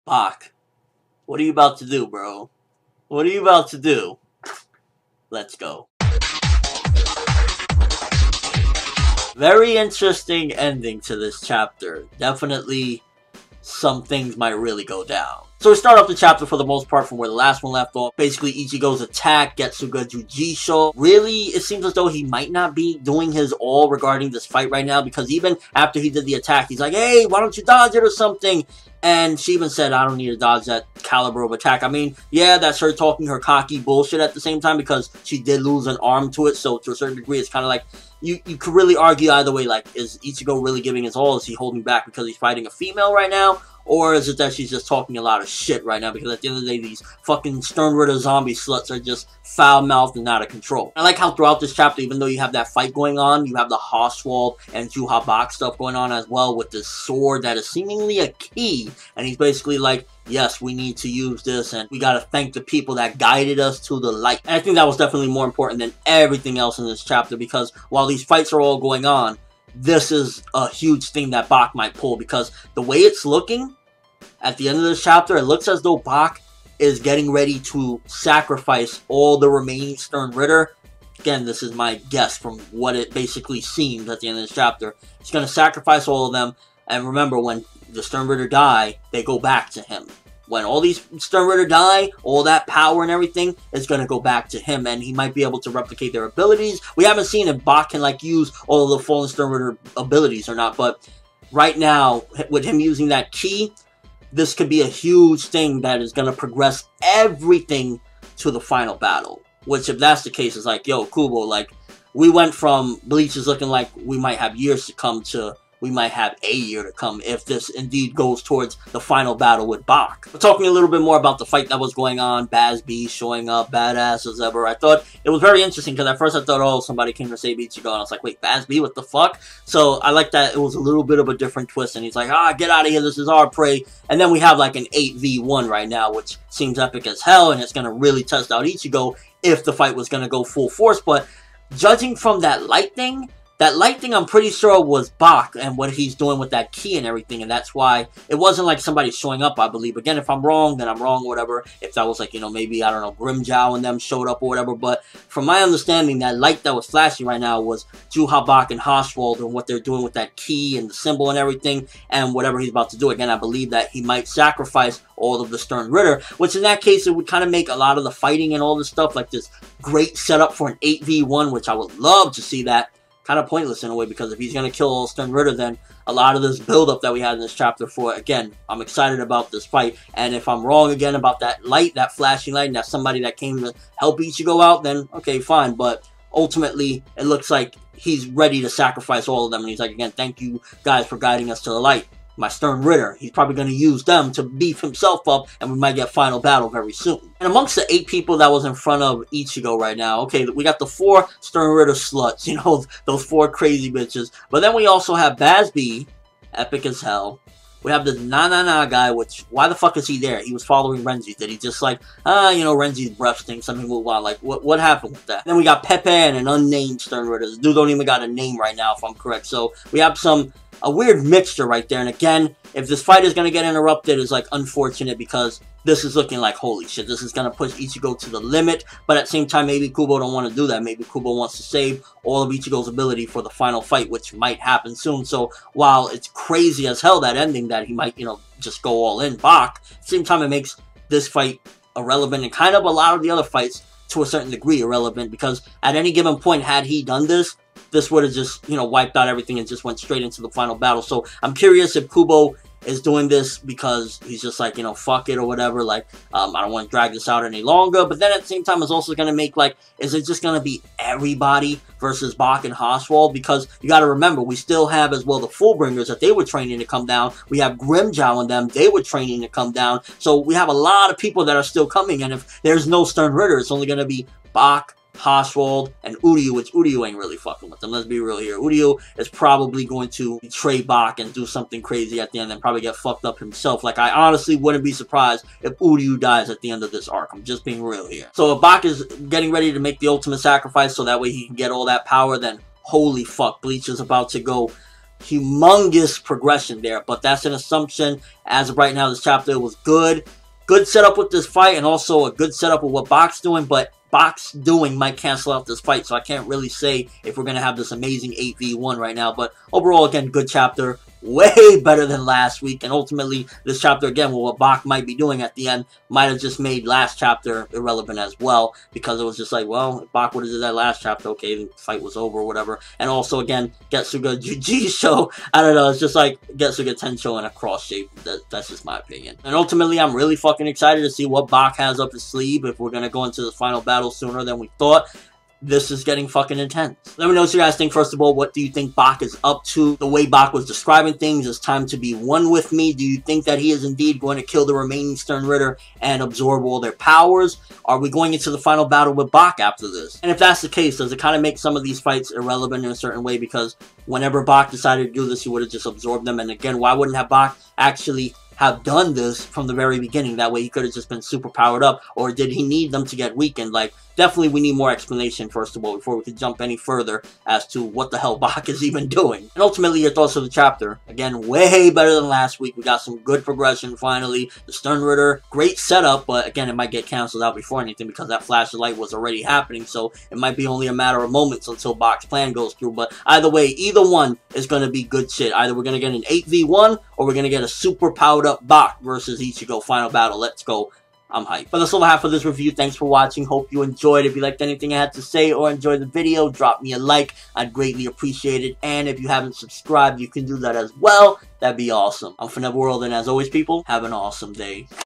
Bach, what are you about to do, bro? What are you about to do? Let's go. Very interesting ending to this chapter. Definitely some things might really go down. So we start off the chapter for the most part from where the last one left off. Basically, Ichigo's attack gets Getsuga Jujisho. Really, it seems as though he might not be doing his all regarding this fight right now, because even after he did the attack, he's like, hey, why don't you dodge it or something? And she even said, I don't need to dodge that caliber of attack. I mean, yeah, that's her talking her cocky bullshit at the same time, because she did lose an arm to it. So to a certain degree, it's kind of like, you could really argue either way. Like, is Ichigo really giving his all? Is he holding back because he's fighting a female right now? Or is it that she's just talking a lot of shit right now? Because at the end of the day, these fucking Stern Ritter zombie sluts are just foul-mouthed and out of control. I like how throughout this chapter, even though you have that fight going on, you have the Horswald and Juha Bach stuff going on as well, with this sword that is seemingly a key. And he's basically like, yes, we need to use this, and we gotta thank the people that guided us to the light. And I think that was definitely more important than everything else in this chapter, because while these fights are all going on, this is a huge thing that Bach might pull, because the way it's looking at the end of this chapter, it looks as though Bach is getting ready to sacrifice all the remaining Stern Ritter. Again, this is my guess from what it basically seems at the end of this chapter. He's going to sacrifice all of them, and remember, when the Stern Ritter die, they go back to him. When all these Stern Ritter die, all that power and everything is going to go back to him, and he might be able to replicate their abilities. We haven't seen if Bach can, like, use all of the fallen Stern Ritter abilities or not, but right now, with him using that key, this could be a huge thing that is going to progress everything to the final battle. Which, if that's the case, is like, yo, Kubo, like, we went from Bleach is looking like we might have years to come to we might have a year to come if this indeed goes towards the final battle with Bach. We're talking a little bit more about the fight that was going on, Bazz showing up, badass as ever. I thought it was very interesting, because at first I thought, oh, somebody came to save Ichigo, and I was like, wait, Bazz, what the fuck? So I like that it was a little bit of a different twist, and he's like, get out of here, this is our prey. And then we have like an 8v1 right now, which seems epic as hell, and it's going to really test out Ichigo if the fight was going to go full force. But judging from that light thing I'm pretty sure was Bach and what he's doing with that key and everything, and that's why it wasn't like somebody showing up, I believe. Again, if I'm wrong, then I'm wrong or whatever. If that was like, you know, maybe, I don't know, Grimmjow and them showed up or whatever, but from my understanding, that light that was flashing right now was Juha Bach and Horswald and what they're doing with that key and the symbol and everything, and whatever he's about to do. Again, I believe that he might sacrifice all of the Stern Ritter, which in that case, it would kind of make a lot of the fighting and all this stuff like this great setup for an 8v1, which I would love to see that. Kind of pointless in a way, because if he's going to kill all Stern Ritter, then a lot of this build-up that we had in this chapter for, again, I'm excited about this fight, and if I'm wrong again about that light, that flashing light, and that's somebody that came to help Ichigo out, then okay, fine, but ultimately, it looks like he's ready to sacrifice all of them, and he's like, again, thank you guys for guiding us to the light. My Stern Ritter, he's probably going to use them to beef himself up, and we might get final battle very soon. And amongst the 8 people that was in front of Ichigo right now, okay, we got the 4 Stern Ritter sluts, you know, those 4 crazy bitches. But then we also have Bazz, epic as hell. We have this Na guy, which, why the fuck is he there? He was following Renji. Did he just like, you know, Renji's breath stinks, let me move on. Like, what happened with that? Then we got Pepe and an unnamed Stern Ritter. The dude don't even got a name right now, if I'm correct. So we have a weird mixture right there. And again, if this fight is going to get interrupted, it's like unfortunate, because this is looking like, holy shit, this is going to push Ichigo to the limit. But at the same time, maybe Kubo don't want to do that. Maybe Kubo wants to save all of Ichigo's ability for the final fight, which might happen soon. So while it's crazy as hell, that ending, that he might, you know, just go all in Bach, at the same time, it makes this fight irrelevant, and kind of a lot of the other fights to a certain degree irrelevant, because at any given point, had he done this would have just, you know, wiped out everything and just went straight into the final battle. So I'm curious if Kubo is doing this because he's just like, you know, fuck it or whatever, like, I don't want to drag this out any longer. But then at the same time, it's also going to make, like, is it just going to be everybody versus Bach and Horswald? Because you got to remember, we still have as well the Fullbringers that they were training to come down. We have Grimmjow and them, they were training to come down. So we have a lot of people that are still coming, and if there's no Stern Ritter, it's only going to be Bach, Horswald, and Uryu, which Uryu ain't really fucking with them. Let's be real here. Uryu is probably going to betray Bach and do something crazy at the end and probably get fucked up himself. Like, I honestly wouldn't be surprised if Uryu dies at the end of this arc. I'm just being real here. So if Bach is getting ready to make the ultimate sacrifice so that way he can get all that power, then holy fuck, Bleach is about to go humongous progression there, but that's an assumption. As of right now, this chapter was good. Good setup with this fight, and also a good setup with what Bach's doing, but Bach's doing might cancel out this fight, so I can't really say if we're going to have this amazing 8v1 right now, but overall, again, good chapter. Way better than last week, and ultimately this chapter again, well, what Bach might be doing at the end might have just made last chapter irrelevant as well, because it was just like, well, if Bach would have did that last chapter, okay, the fight was over or whatever. And also again, Getsuga GG show, I don't know, it's just like Getsuga Tensho in a cross shape. That's just my opinion. And ultimately, I'm really fucking excited to see what Bach has up his sleeve if we're gonna go into the final battle sooner than we thought. This is getting fucking intense. Let me know what you guys think. First of all, what do you think Bach is up to? The way Bach was describing things, it's time to be one with me. Do you think that he is indeed going to kill the remaining Stern Ritter and absorb all their powers? Are we going into the final battle with Bach after this? And if that's the case, does it kind of make some of these fights irrelevant in a certain way? Because whenever Bach decided to do this, he would have just absorbed them. And again, why wouldn't have Bach actually have done this from the very beginning? That way he could have just been super powered up, or did he need them to get weakened? Like, definitely we need more explanation first of all before we could jump any further as to what the hell Bach is even doing. And ultimately, your thoughts of the chapter. Again, way better than last week. We got some good progression finally. The Stern Ritter, great setup, but again, it might get canceled out before anything because that flash of light was already happening, so it might be only a matter of moments until Bach's plan goes through. But either way, either one is going to be good shit. Either we're going to get an 8v1 or we're going to get a super powered up Bach versus Ichigo final battle. Let's go. I'm hyped. But that's all I have for this review. Thanks for watching. Hope you enjoyed. If you liked anything I had to say or enjoyed the video, drop me a like. I'd greatly appreciate it. And if you haven't subscribed, you can do that as well. That'd be awesome. I'm ForneverWorld, and as always, people, have an awesome day.